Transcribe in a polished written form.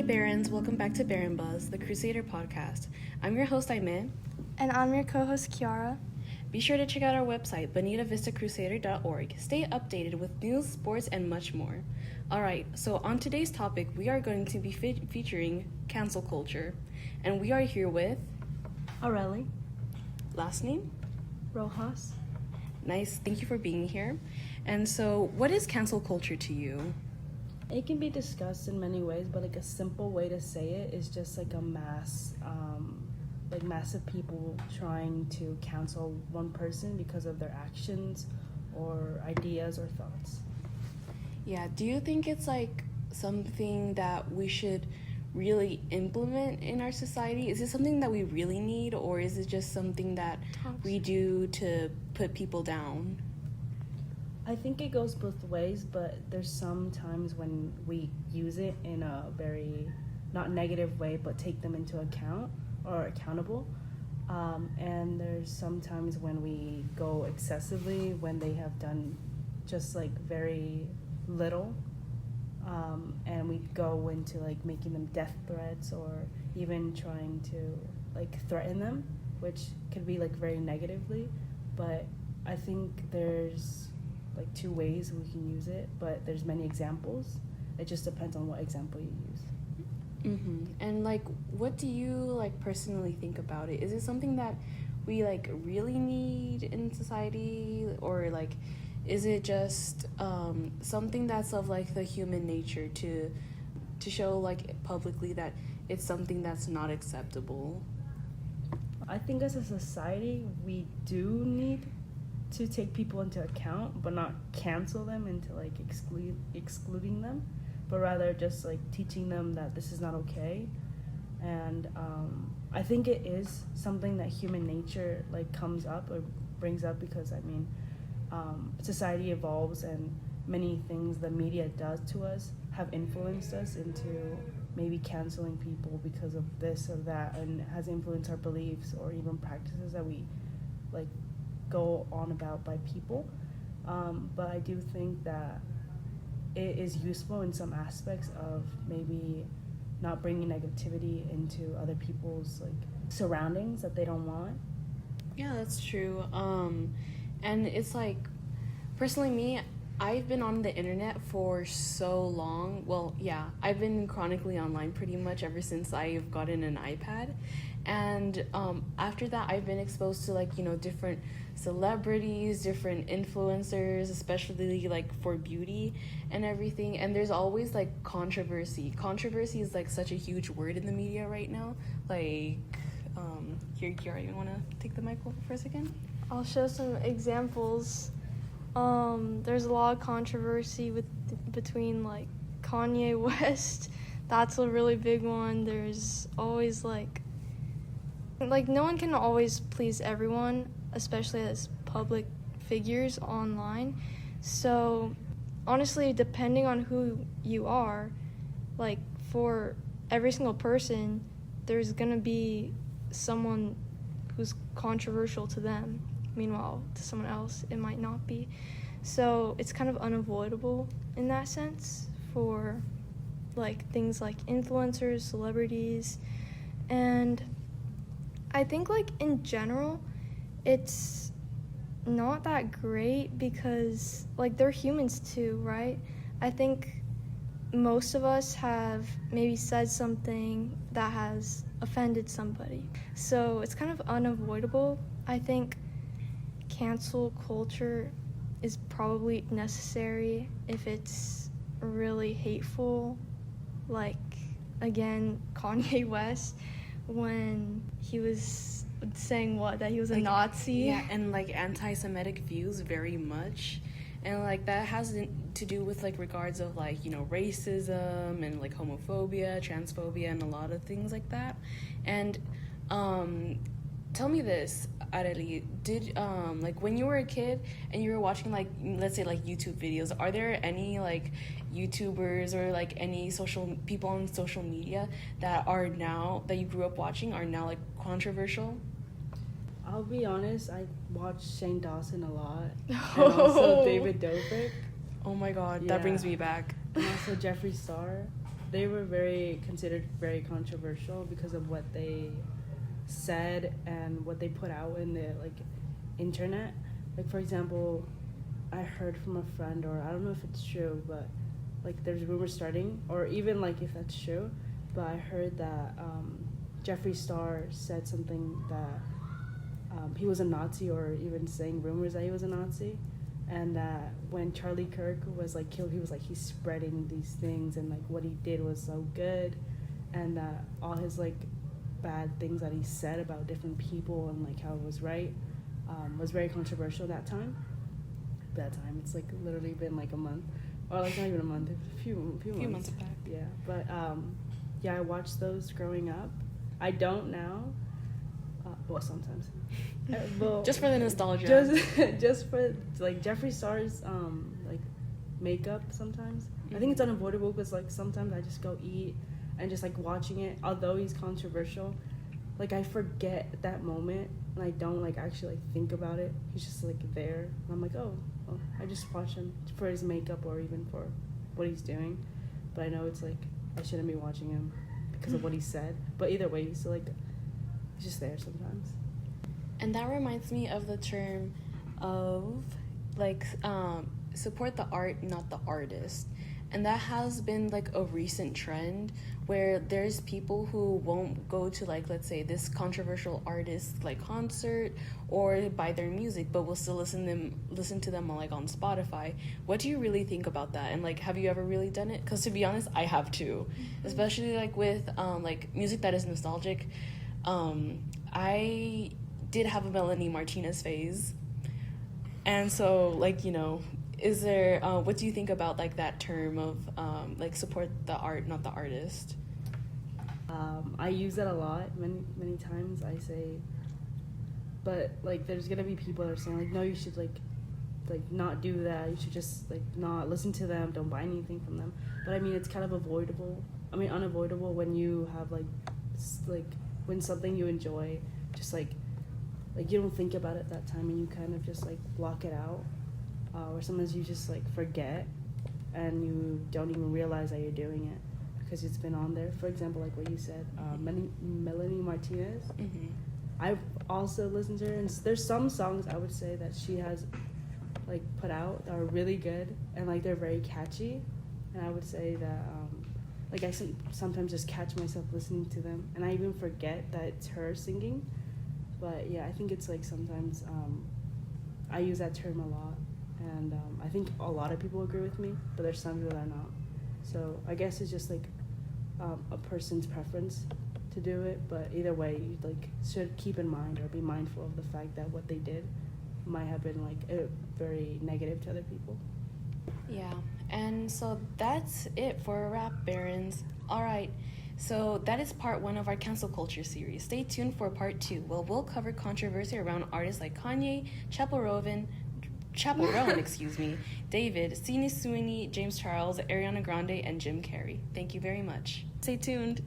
Barons, welcome back to Baron Buzz, the Crusader podcast. I'm your host, Aimee. And I'm your co-host, Kiara. Be sure to check out our website, bonitavistacrusader.org. Stay updated with news, sports, and much more. Alright, so on today's topic, we are going to be featuring cancel culture. And we are here with... Aurelie. Last name? Rojas. Nice, thank you for being here. And so, what is cancel culture to you? It can be discussed in many ways, but like a simple way to say it is just like a massive people trying to cancel one person because of their actions or ideas or thoughts. Yeah, do you think it's like something that we should really implement in our society? Is it something that we really need, or is it just something that we do to put people down? I think it goes both ways, but there's some times when we use it in a very not negative way, but take them into account or accountable. And there's sometimes when we go excessively, when they have done just like very little, and we go into like making them death threats or even trying to like threaten them, which could be like very negatively. But I think there's like two ways we can use it, but there's many examples. It just depends on what example you use. Mm-hmm. And like, what do you like personally think about it? Is it something that we like really need in society, or like is it just something that's of like the human nature to show like publicly that it's something that's not acceptable? I think as a society we do need to take people into account, but not cancel them into like excluding them, but rather just like teaching them that this is not okay. And I think it is something that human nature like comes up or brings up, because I mean society evolves, and many things the media does to us have influenced us into maybe canceling people because of this or that, and has influenced our beliefs or even practices that we like go on about by people. But I do think that it is useful in some aspects of maybe not bringing negativity into other people's like surroundings that they don't want. Yeah, that's true. And it's like, personally me, I've been on the internet for so long. Well, yeah, I've been chronically online pretty much ever since I've gotten an iPad. And after that, I've been exposed to like, you know, different celebrities, different influencers, especially like for beauty and everything. And there's always like controversy. Controversy is like such a huge word in the media right now. Like, here, Kiara, you want to take the mic for a second? I'll show some examples. There's a lot of controversy between like Kanye West. That's a really big one. There's always like no one can always please everyone, especially as public figures online. So honestly, depending on who you are, like for every single person, there's gonna be someone who's controversial to them. Meanwhile, to someone else, it might not be. So it's kind of unavoidable in that sense for like things like influencers, celebrities. And I think like in general, it's not that great because like they're humans too, right? I think most of us have maybe said something that has offended somebody. So it's kind of unavoidable. I think cancel culture is probably necessary if it's really hateful. Like, again, Kanye West, when he was saying that he was a Nazi. Yeah, and like anti-Semitic views very much. And like that has to do with like regards of like, you know, racism and like homophobia, transphobia, and a lot of things like that. And tell me this, Aurelie, did like when you were a kid and you were watching like, let's say like YouTube videos, are there any like YouTubers or like any people on social media that are now, that you grew up watching, are now like controversial? I'll be honest, I watch Shane Dawson a lot, and also David Dobrik. Oh my god, Yeah. that brings me back. And also Jeffree Star. they were very considered very controversial because of what they said and what they put out in the like internet. Like for example, I heard from a friend, or I don't know if it's true, but like there's rumors starting, or even like if that's true, but I heard that Jeffree Star said something that he was a Nazi, or even saying rumors that he was a Nazi, and that when Charlie Kirk was like killed, he was like he's spreading these things, and like what he did was so good, and that all his like bad things that he said about different people and like how it was right was very controversial that time. It's like literally been like a month, or like not even a month, a few months back. Yeah, but yeah, I watched those growing up. I don't now. Well, sometimes. Well, Just for the nostalgia. Just for like Jeffree Star's like makeup. Sometimes I think it's unavoidable because like sometimes I just go eat and just like watching it. Although he's controversial, like I forget that moment and I don't like actually like think about it. He's just like there, and I'm like, oh, well, I just watch him for his makeup or even for what he's doing. But I know it's like I shouldn't be watching him because of what he said. But either way, he's still like he's just there sometimes. And that reminds me of the term of like support the art, not the artist. And that has been like a recent trend where there's people who won't go to like, let's say, this controversial artist like concert or buy their music, but will still listen to them like on Spotify. What do you really think about that? And like, have you ever really done it? Because to be honest, I have too, especially like with like music that is nostalgic. I did have a Melanie Martinez phase, and so like, you know, is there what do you think about like that term of like support the art, not the artist? I use that a lot. Many times I say, but like there's gonna be people that are saying like, no, you should like not do that. You should just like not listen to them. Don't buy anything from them. But I mean, it's kind of unavoidable when you have like when something you enjoy, just like you don't think about it that time and you kind of just like block it out. Or sometimes you just like forget and you don't even realize that you're doing it because it's been on there. For example, like what you said, Melanie Martinez. I've also listened to her, and there's some songs I would say that she has like put out that are really good and like they're very catchy, and I would say that like I sometimes just catch myself listening to them and I even forget that it's her singing. But yeah, I think it's like sometimes I use that term a lot. And I think a lot of people agree with me, but there's some people that are not. So I guess it's just like a person's preference to do it. But either way, you like should keep in mind or be mindful of the fact that what they did might have been like very negative to other people. Yeah, and so that's it for a wrap, Barons. All right, so that is part 1 of our cancel culture series. Stay tuned for part 2. Well, we'll cover controversy around artists like Kanye, Chaperone, David, Sydney Sweeney, James Charles, Ariana Grande, and Jim Carrey. Thank you very much. Stay tuned.